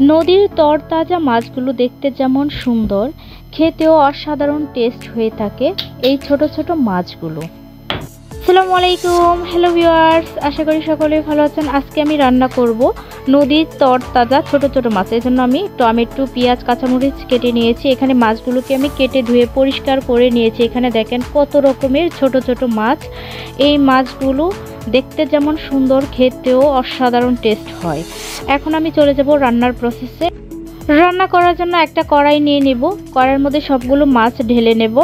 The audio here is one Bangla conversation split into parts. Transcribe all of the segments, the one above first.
নদীর তরতাজা মাছগুলো দেখতে যেমন সুন্দর, খেতেও অসাধারণ টেস্ট হয়ে থাকে এই ছোট ছোট মাছগুলো। আসসালামু আলাইকুম, হ্যালো ভিউয়ার্স, আশা করি সকলেই ভালো আছেন। আজকে আমি রান্না করব নদীর তরতাজা ছোট ছোট মাছ। এই জন্য আমি টমেটো, পেঁয়াজ, কাঁচামরিচ কেটে নিয়েছি। এখানে মাছগুলোকে আমি কেটে ধুয়ে পরিষ্কার করে নিয়েছি। এখানে দেখেন কত রকমের ছোট ছোট মাছ। এই মাছগুলো দেখতে যেমন সুন্দর, খেতেও অসাধারণ টেস্ট হয়। এখন আমি চলে যাব রান্নার প্রসেসে। রান্না করার জন্য একটা কড়াই নিয়ে নেব। কড়াইয়ের মধ্যে সবগুলো মাছ ঢেলে নেব।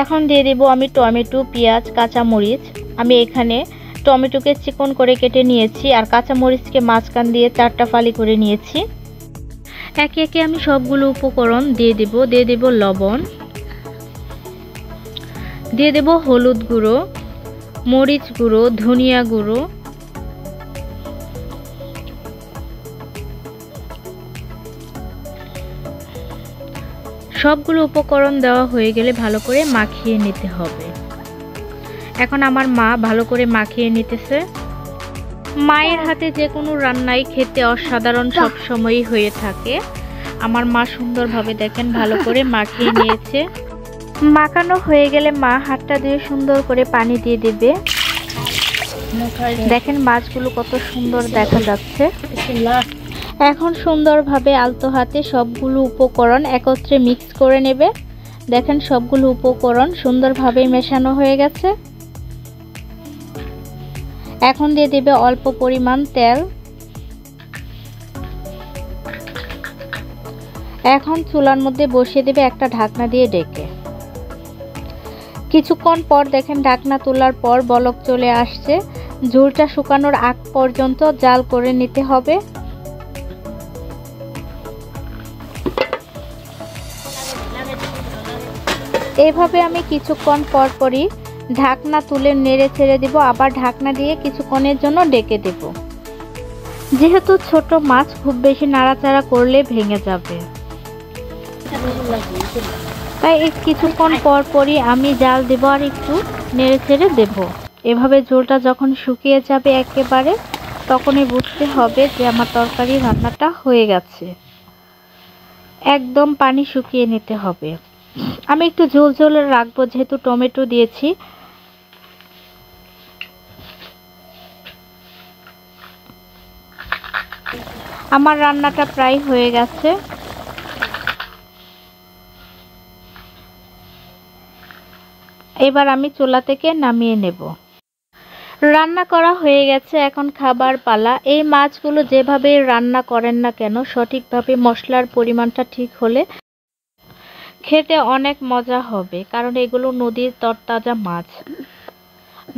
এখন দিয়ে দেব আমি টমেটো, পেঁয়াজ, কাঁচামরিচ। আমি এখানে টমেটোকে চিকন করে কেটে নিয়েছি আর কাঁচামরিচকে মাঝখান দিয়ে 4টা ফালি করে নিয়েছি। একে একে আমি সবগুলো উপকরণ দিয়ে দেব। দিয়ে দেব লবণ, দিয়ে দেব হলুদ গুঁড়ো, মরিচ গুঁড়ো, ধনিয়া গুঁড়ো, সবগুলো উপকরণ দেওয়া হয়ে গেলে ভালো করে মাখিয়ে নিতে হবে। এখন আমার মা ভালো করে মাখিয়ে নিতেছে। মায়ের হাতে যে কোনো রান্নাই খেতে অসাধারণ সব সময়ই হয়ে থাকে। আমার মা সুন্দরভাবে দেখেন ভালো করে মাখিয়ে নিয়েছে। মাখানো হয়ে গেলে মা হাতটা দিয়ে সুন্দর করে পানি দিয়ে দিবে। দেখেন মাছগুলো কত সুন্দর দেখা যাচ্ছে। এখন সুন্দরভাবে আলতো হাতে সবগুলো উপকরণ একত্রে মিক্স করে নেবে। দেখেন সবগুলো উপকরণ সুন্দরভাবে মেশানো হয়ে গেছে। এখন দিয়ে দিবে অল্প পরিমাণ তেল। এখন চুলার মধ্যে বসিয়ে দেবে একটা ঢাকনা দিয়ে ঢেকে। কিছুক্ষণ পর দেখেন ঢাকনা তোলার পর বলক চলে আসছে। ঝোলটা শুকানোর আগ পর্যন্ত জাল করে নিতে হবে। এইভাবে আমি কিছুক্ষণ পর পরই ঢাকনা তুলে নেড়ে ছেড়ে দিব, আবার ঢাকনা দিয়ে কিছুক্ষণের জন্য ঢেকে দেব। যেহেতু ছোট মাছ খুব বেশি নাড়াচাড়া করলে ভেঙে যাবে, তাই কিছুক্ষণ পর পরই আমি জাল দেব আর একটু নেড়ে ছেড়ে দেব। এভাবে ঝোলটা যখন শুকিয়ে যাবে একেবারে, তখনই বুঝতে হবে যে আমার তরকারি রান্নাটা হয়ে গেছে। একদম পানি শুকিয়ে নিতে হবে। আমি একটু ঝোল ঝোল রাখবো যেহেতু টমেটো দিয়েছি। আমার রান্নাটা প্রায় হয়ে গেছে। এবার আমি চুলা থেকে নামিয়ে নেব। রান্না করা হয়ে গেছে, এখন খাবার পালা। এই মাছগুলো যেভাবে রান্না করেন না কেন, সঠিকভাবে মশলার পরিমাণটা ঠিক হলে খেতে অনেক মজা হবে। কারণ এগুলো নদীর তরতাজা মাছ।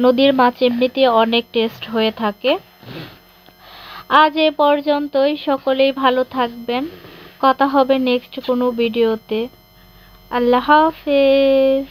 নদীর মাছ এমনিতে অনেক টেস্ট হয়ে থাকে। আজ এ পর্যন্তই। সকলেই ভালো থাকবেন। কথা হবে নেক্সট কোনো ভিডিওতে। আল্লাহ হাফেজ।